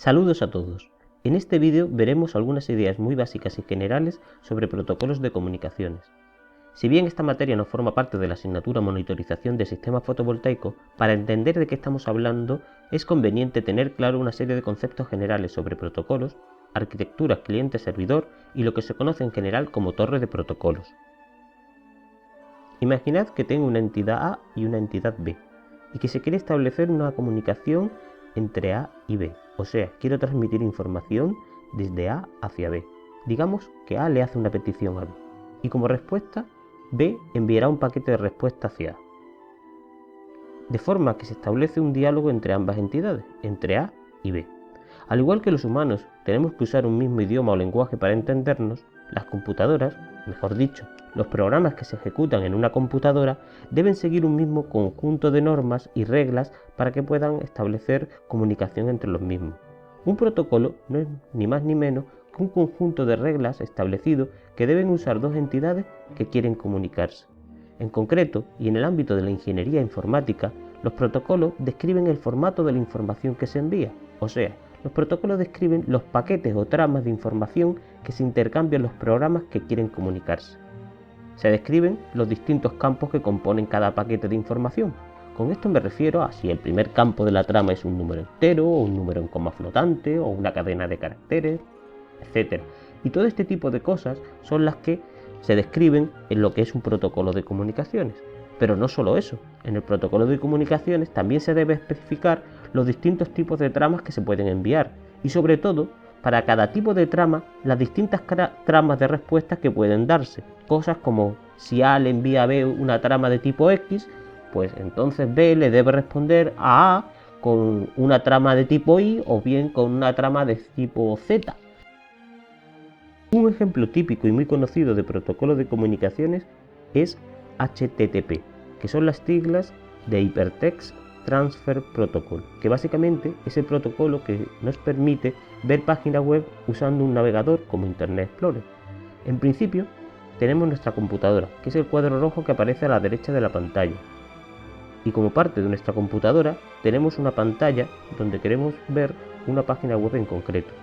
Saludos a todos. En este vídeo veremos algunas ideas muy básicas y generales sobre protocolos de comunicaciones. Si bien esta materia no forma parte de la asignatura Monitorización de Sistemas Fotovoltaicos, para entender de qué estamos hablando es conveniente tener claro una serie de conceptos generales sobre protocolos, arquitecturas cliente-servidor y lo que se conoce en general como torre de protocolos. Imaginad que tengo una entidad A y una entidad B, y que se quiere establecer una comunicación entre A y B, o sea, quiero transmitir información desde A hacia B. Digamos que A le hace una petición a B, y como respuesta, B enviará un paquete de respuesta hacia A. De forma que se establece un diálogo entre ambas entidades, entre A y B. Al igual que los humanos tenemos que usar un mismo idioma o lenguaje para entendernos, las computadoras, mejor dicho, los programas que se ejecutan en una computadora deben seguir un mismo conjunto de normas y reglas para que puedan establecer comunicación entre los mismos. Un protocolo no es ni más ni menos que un conjunto de reglas establecido que deben usar dos entidades que quieren comunicarse. En concreto, y en el ámbito de la ingeniería informática, los protocolos describen el formato de la información que se envía, o sea, los protocolos describen los paquetes o tramas de información que se intercambian los programas que quieren comunicarse. Se describen los distintos campos que componen cada paquete de información. Con esto me refiero a si el primer campo de la trama es un número entero, o un número en coma flotante, o una cadena de caracteres, etc. Y todo este tipo de cosas son las que se describen en lo que es un protocolo de comunicaciones. Pero no solo eso, en el protocolo de comunicaciones también se debe especificar los distintos tipos de tramas que se pueden enviar y sobre todo, para cada tipo de trama, las distintas tramas de respuestas que pueden darse. Cosas como si A le envía a B una trama de tipo X, pues entonces B le debe responder a A con una trama de tipo Y o bien con una trama de tipo Z. Un ejemplo típico y muy conocido de protocolo de comunicaciones es HTTP, que son las siglas de Hypertext Transfer Protocol, que básicamente es el protocolo que nos permite ver páginas web usando un navegador como Internet Explorer. En principio, tenemos nuestra computadora, que es el cuadro rojo que aparece a la derecha de la pantalla. Y como parte de nuestra computadora, tenemos una pantalla donde queremos ver una página web en concreto.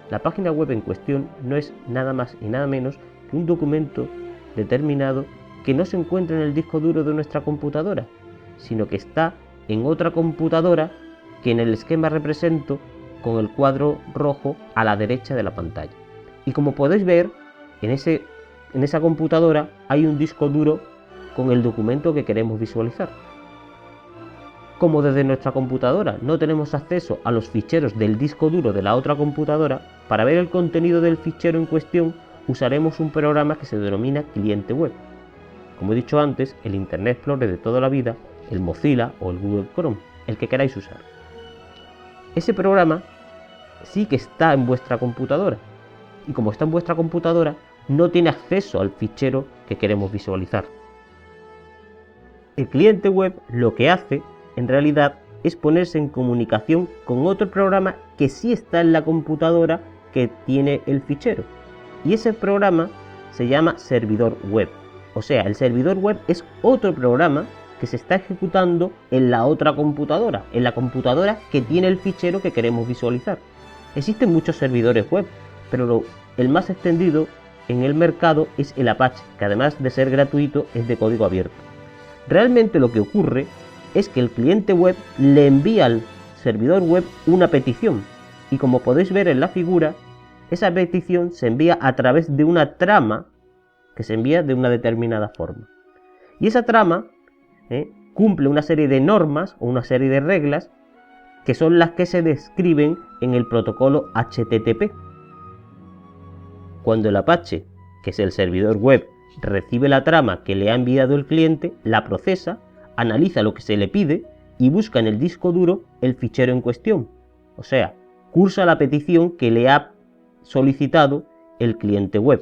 La página web en cuestión no es nada más y nada menos que un documento determinado que no se encuentra en el disco duro de nuestra computadora, sino que está en otra computadora que en el esquema represento con el cuadro rojo a la derecha de la pantalla. Y como podéis ver, en esa computadora hay un disco duro con el documento que queremos visualizar. Como desde nuestra computadora no tenemos acceso a los ficheros del disco duro de la otra computadora, para ver el contenido del fichero en cuestión usaremos un programa que se denomina cliente web. Como he dicho antes, el Internet Explorer de toda la vida, el Mozilla o el Google Chrome, el que queráis usar. Ese programa sí que está en vuestra computadora, y como está en vuestra computadora, no tiene acceso al fichero que queremos visualizar. El cliente web lo que hace, en realidad, es ponerse en comunicación con otro programa que sí está en la computadora que tiene el fichero. Y ese programa se llama servidor web. O sea, el servidor web es otro programa que se está ejecutando en la otra computadora, en la computadora que tiene el fichero que queremos visualizar. Existen muchos servidores web, pero el más extendido en el mercado es el Apache, que además de ser gratuito es de código abierto. Realmente lo que ocurre es que el cliente web le envía al servidor web una petición, y como podéis ver en la figura, esa petición se envía a través de una trama que se envía de una determinada forma. Y esa trama cumple una serie de normas o una serie de reglas que son las que se describen en el protocolo HTTP. Cuando el Apache, que es el servidor web, recibe la trama que le ha enviado el cliente, la procesa, analiza lo que se le pide y busca en el disco duro el fichero en cuestión. O sea, cursa la petición que le ha solicitado el cliente web.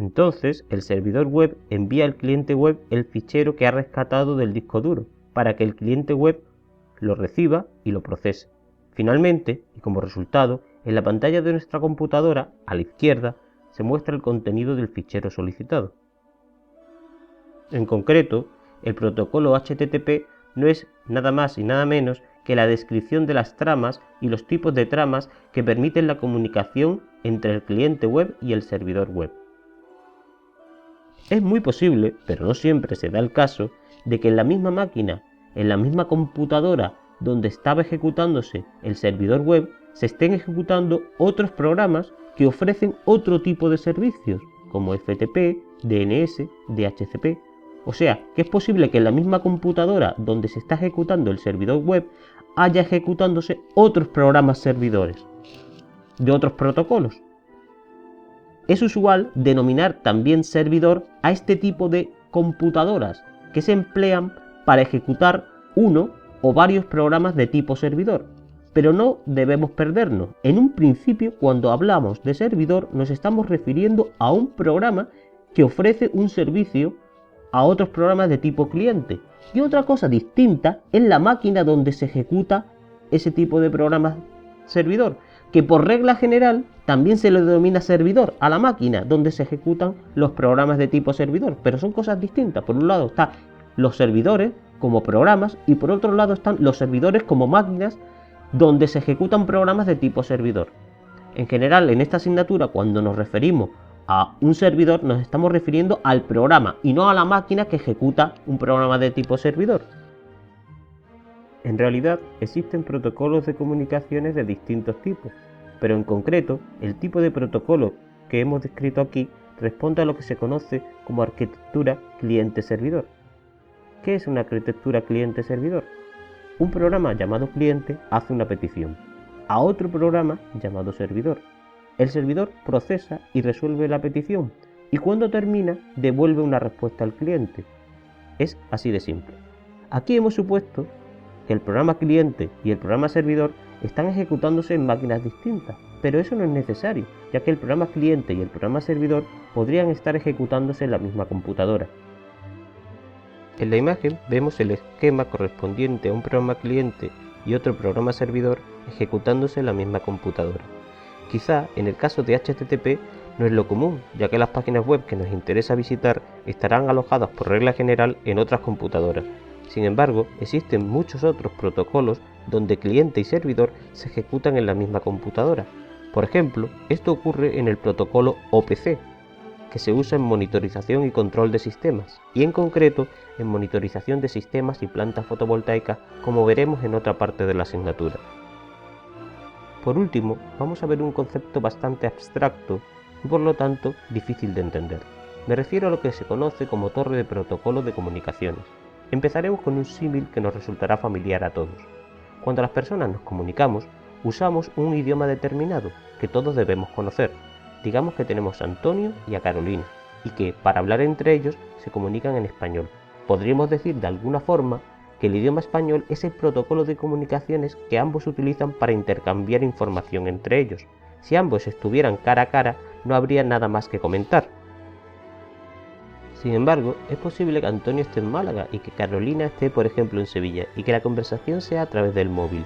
Entonces, el servidor web envía al cliente web el fichero que ha rescatado del disco duro, para que el cliente web lo reciba y lo procese. Finalmente, y como resultado, en la pantalla de nuestra computadora, a la izquierda, se muestra el contenido del fichero solicitado. En concreto, el protocolo HTTP no es nada más y nada menos que la descripción de las tramas y los tipos de tramas que permiten la comunicación entre el cliente web y el servidor web. Es muy posible, pero no siempre se da el caso, de que en la misma máquina, en la misma computadora donde estaba ejecutándose el servidor web, se estén ejecutando otros programas que ofrecen otro tipo de servicios, como FTP, DNS, DHCP. O sea, que es posible que en la misma computadora donde se está ejecutando el servidor web haya ejecutándose otros programas servidores de otros protocolos. Es usual denominar también servidor a este tipo de computadoras que se emplean para ejecutar uno o varios programas de tipo servidor. Pero no debemos perdernos. En un principio, cuando hablamos de servidor, nos estamos refiriendo a un programa que ofrece un servicio a otros programas de tipo cliente. Y otra cosa distinta es la máquina donde se ejecuta ese tipo de programas servidor, que por regla general también se le denomina servidor a la máquina donde se ejecutan los programas de tipo servidor, pero son cosas distintas. Por un lado están los servidores como programas y por otro lado están los servidores como máquinas donde se ejecutan programas de tipo servidor. En general, en esta asignatura, cuando nos referimos a un servidor, nos estamos refiriendo al programa y no a la máquina que ejecuta un programa de tipo servidor. En realidad, existen protocolos de comunicaciones de distintos tipos, pero en concreto, el tipo de protocolo que hemos descrito aquí responde a lo que se conoce como arquitectura cliente-servidor. ¿Qué es una arquitectura cliente-servidor? Un programa llamado cliente hace una petición a otro programa llamado servidor. El servidor procesa y resuelve la petición y cuando termina devuelve una respuesta al cliente. Es así de simple. Aquí hemos supuesto que el programa cliente y el programa servidor están ejecutándose en máquinas distintas, pero eso no es necesario, ya que el programa cliente y el programa servidor podrían estar ejecutándose en la misma computadora. En la imagen vemos el esquema correspondiente a un programa cliente y otro programa servidor ejecutándose en la misma computadora. Quizá en el caso de HTTP no es lo común, ya que las páginas web que nos interesa visitar estarán alojadas por regla general en otras computadoras. Sin embargo, existen muchos otros protocolos donde cliente y servidor se ejecutan en la misma computadora. Por ejemplo, esto ocurre en el protocolo OPC, que se usa en monitorización y control de sistemas, y en concreto en monitorización de sistemas y plantas fotovoltaicas, como veremos en otra parte de la asignatura. Por último, vamos a ver un concepto bastante abstracto y por lo tanto difícil de entender. Me refiero a lo que se conoce como torre de protocolo de comunicaciones. Empezaremos con un símil que nos resultará familiar a todos. Cuando las personas nos comunicamos, usamos un idioma determinado que todos debemos conocer. Digamos que tenemos a Antonio y a Carolina, y que para hablar entre ellos se comunican en español. Podríamos decir de alguna forma que el idioma español es el protocolo de comunicaciones que ambos utilizan para intercambiar información entre ellos. Si ambos estuvieran cara a cara, no habría nada más que comentar. Sin embargo, es posible que Antonio esté en Málaga y que Carolina esté, por ejemplo, en Sevilla, y que la conversación sea a través del móvil.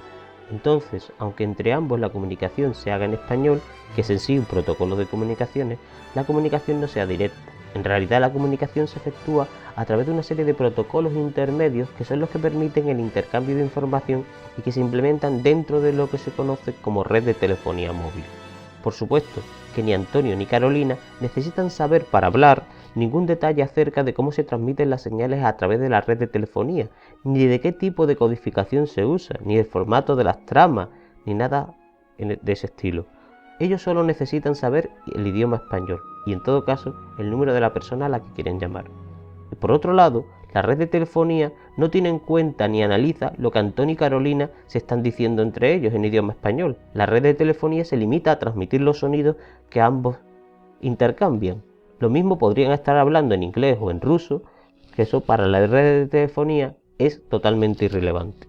Entonces, aunque entre ambos la comunicación se haga en español, que es en sí un protocolo de comunicaciones, la comunicación no sea directa. En realidad la comunicación se efectúa a través de una serie de protocolos intermedios que son los que permiten el intercambio de información y que se implementan dentro de lo que se conoce como red de telefonía móvil. Por supuesto que ni Antonio ni Carolina necesitan saber para hablar ningún detalle acerca de cómo se transmiten las señales a través de la red de telefonía, ni de qué tipo de codificación se usa, ni del formato de las tramas, ni nada de ese estilo. Ellos solo necesitan saber el idioma español y en todo caso el número de la persona a la que quieren llamar. Y por otro lado, la red de telefonía no tiene en cuenta ni analiza lo que Antonio y Carolina se están diciendo entre ellos en idioma español. La red de telefonía se limita a transmitir los sonidos que ambos intercambian. Lo mismo podrían estar hablando en inglés o en ruso, que eso para la red de telefonía es totalmente irrelevante.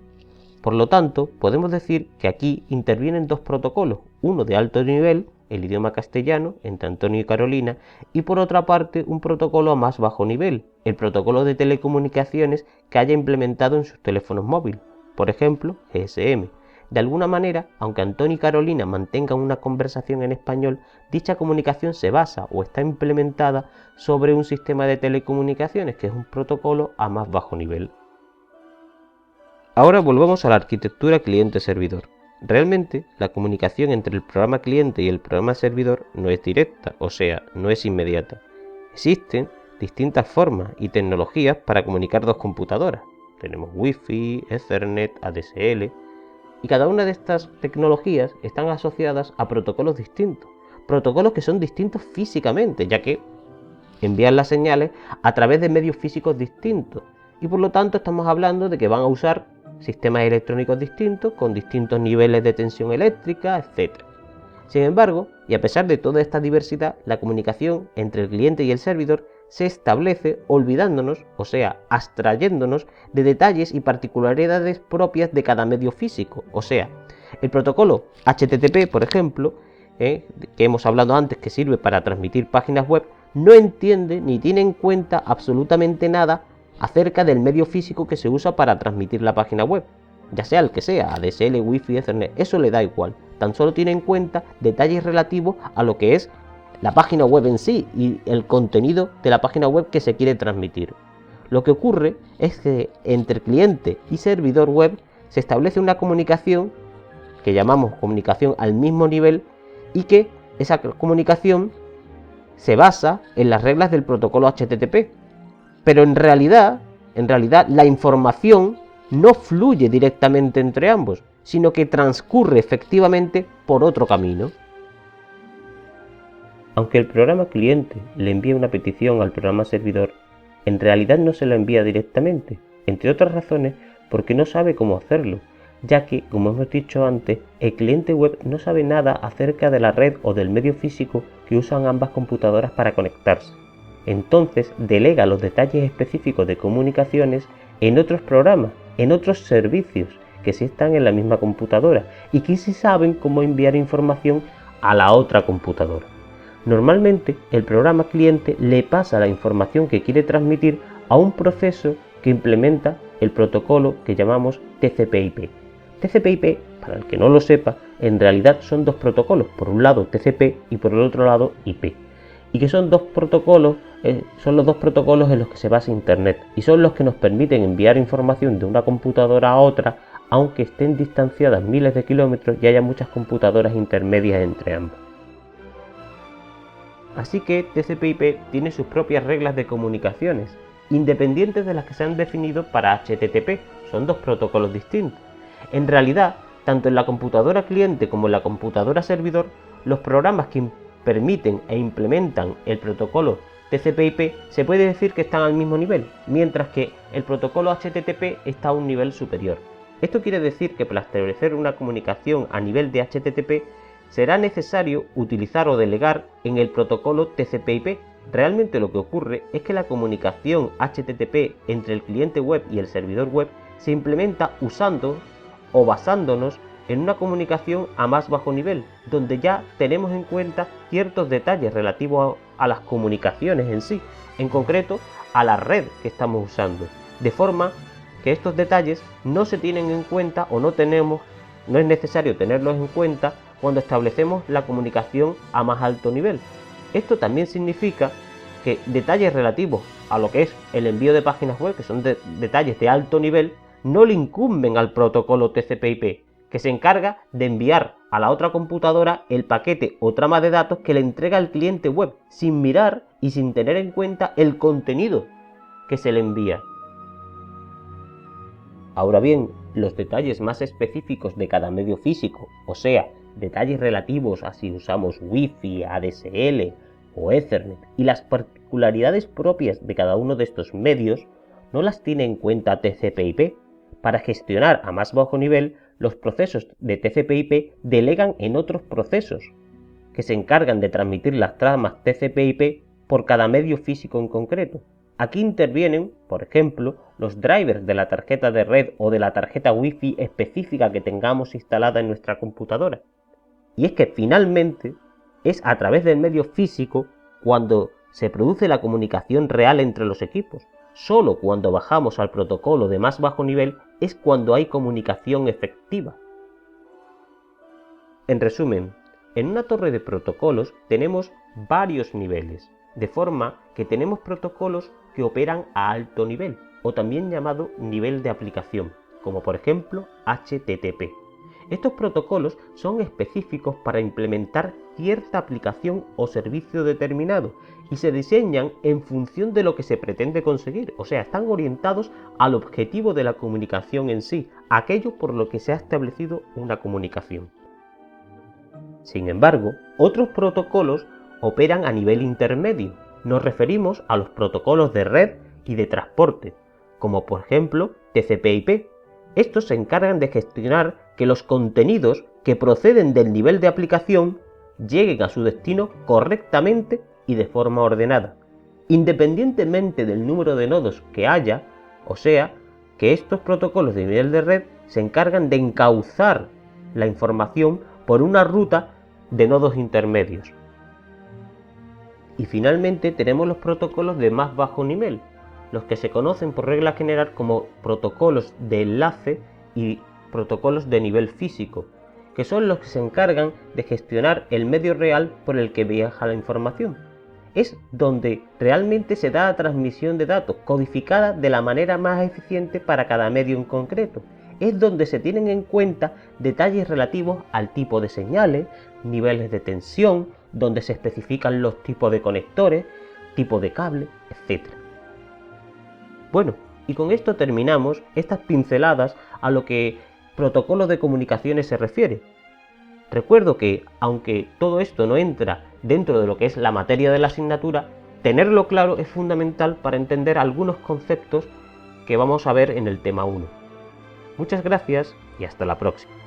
Por lo tanto, podemos decir que aquí intervienen dos protocolos, uno de alto nivel, el idioma castellano, entre Antonio y Carolina, y por otra parte un protocolo a más bajo nivel, el protocolo de telecomunicaciones que haya implementado en sus teléfonos móviles, por ejemplo, GSM. De alguna manera, aunque Antonio y Carolina mantengan una conversación en español, dicha comunicación se basa o está implementada sobre un sistema de telecomunicaciones que es un protocolo a más bajo nivel. Ahora volvamos a la arquitectura cliente-servidor. Realmente, la comunicación entre el programa cliente y el programa servidor no es directa, o sea, no es inmediata. Existen distintas formas y tecnologías para comunicar dos computadoras. Tenemos Wi-Fi, Ethernet, ADSL, y cada una de estas tecnologías están asociadas a protocolos distintos. Protocolos que son distintos físicamente, ya que envían las señales a través de medios físicos distintos. Y por lo tanto estamos hablando de que van a usar sistemas electrónicos distintos, con distintos niveles de tensión eléctrica, etc. Sin embargo, y a pesar de toda esta diversidad, la comunicación entre el cliente y el servidor se establece olvidándonos, o sea, abstrayéndonos de detalles y particularidades propias de cada medio físico. O sea, el protocolo HTTP, por ejemplo, que hemos hablado antes, que sirve para transmitir páginas web, no entiende ni tiene en cuenta absolutamente nada acerca del medio físico que se usa para transmitir la página web, ya sea el que sea, ADSL, Wi-Fi, Ethernet, eso le da igual, tan solo tiene en cuenta detalles relativos a lo que es la página web en sí y el contenido de la página web que se quiere transmitir. Lo que ocurre es que entre cliente y servidor web se establece una comunicación que llamamos comunicación al mismo nivel y que esa comunicación se basa en las reglas del protocolo HTTP. Pero en realidad la información no fluye directamente entre ambos, sino que transcurre efectivamente por otro camino. Aunque el programa cliente le envía una petición al programa servidor, en realidad no se la envía directamente, entre otras razones porque no sabe cómo hacerlo, ya que, como hemos dicho antes, el cliente web no sabe nada acerca de la red o del medio físico que usan ambas computadoras para conectarse. Entonces delega los detalles específicos de comunicaciones en otros programas, en otros servicios que sí están en la misma computadora y que sí saben cómo enviar información a la otra computadora. Normalmente el programa cliente le pasa la información que quiere transmitir a un proceso que implementa el protocolo que llamamos TCP/IP. TCP/IP, para el que no lo sepa, en realidad son dos protocolos, por un lado TCP y por el otro lado IP. Y que son los dos protocolos en los que se basa Internet y son los que nos permiten enviar información de una computadora a otra, aunque estén distanciadas miles de kilómetros y haya muchas computadoras intermedias entre ambas. Así que TCP/IP tiene sus propias reglas de comunicaciones, independientes de las que se han definido para HTTP, son dos protocolos distintos. En realidad, tanto en la computadora cliente como en la computadora servidor, los programas que permiten e implementan el protocolo TCP/IP se puede decir que están al mismo nivel, mientras que el protocolo HTTP está a un nivel superior. Esto quiere decir que para establecer una comunicación a nivel de HTTP será necesario utilizar o delegar en el protocolo TCP/IP. Realmente lo que ocurre es que la comunicación HTTP entre el cliente web y el servidor web se implementa usando o basándonos en una comunicación a más bajo nivel, donde ya tenemos en cuenta ciertos detalles relativos a las comunicaciones en sí, en concreto a la red que estamos usando, de forma que estos detalles no se tienen en cuenta o no es necesario tenerlos en cuenta cuando establecemos la comunicación a más alto nivel. Esto también significa que detalles relativos a lo que es el envío de páginas web, que son detalles de alto nivel, no le incumben al protocolo TCP/IP, que se encarga de enviar a la otra computadora el paquete o trama de datos que le entrega el cliente web, sin mirar y sin tener en cuenta el contenido que se le envía. Ahora bien, los detalles más específicos de cada medio físico, o sea, detalles relativos a si usamos Wi-Fi, ADSL o Ethernet y las particularidades propias de cada uno de estos medios, no las tiene en cuenta TCP/IP. Para gestionar a más bajo nivel, los procesos de TCP/IP delegan en otros procesos que se encargan de transmitir las tramas TCP/IP por cada medio físico en concreto. Aquí intervienen, por ejemplo, los drivers de la tarjeta de red o de la tarjeta Wi-Fi específica que tengamos instalada en nuestra computadora. Y es que finalmente es a través del medio físico cuando se produce la comunicación real entre los equipos. Solo cuando bajamos al protocolo de más bajo nivel es cuando hay comunicación efectiva. En resumen, en una torre de protocolos tenemos varios niveles, de forma que tenemos protocolos que operan a alto nivel, o también llamado nivel de aplicación, como por ejemplo HTTP. Estos protocolos son específicos para implementar cierta aplicación o servicio determinado y se diseñan en función de lo que se pretende conseguir, o sea, están orientados al objetivo de la comunicación en sí, aquello por lo que se ha establecido una comunicación. Sin embargo, otros protocolos operan a nivel intermedio. Nos referimos a los protocolos de red y de transporte, como por ejemplo TCP/IP. Estos se encargan de gestionar que los contenidos que proceden del nivel de aplicación lleguen a su destino correctamente y de forma ordenada, independientemente del número de nodos que haya, o sea, que estos protocolos de nivel de red se encargan de encauzar la información por una ruta de nodos intermedios. Y finalmente tenemos los protocolos de más bajo nivel, los que se conocen por regla general como protocolos de enlace y protocolos de nivel físico, que son los que se encargan de gestionar el medio real por el que viaja la información. Es donde realmente se da la transmisión de datos codificada de la manera más eficiente para cada medio en concreto. Es donde se tienen en cuenta detalles relativos al tipo de señales, niveles de tensión, donde se especifican los tipos de conectores, tipo de cable, etc. Bueno, y con esto terminamos estas pinceladas a lo que protocolos de comunicaciones se refiere. Recuerdo que, aunque todo esto no entra dentro de lo que es la materia de la asignatura, tenerlo claro es fundamental para entender algunos conceptos que vamos a ver en el tema 1. Muchas gracias y hasta la próxima.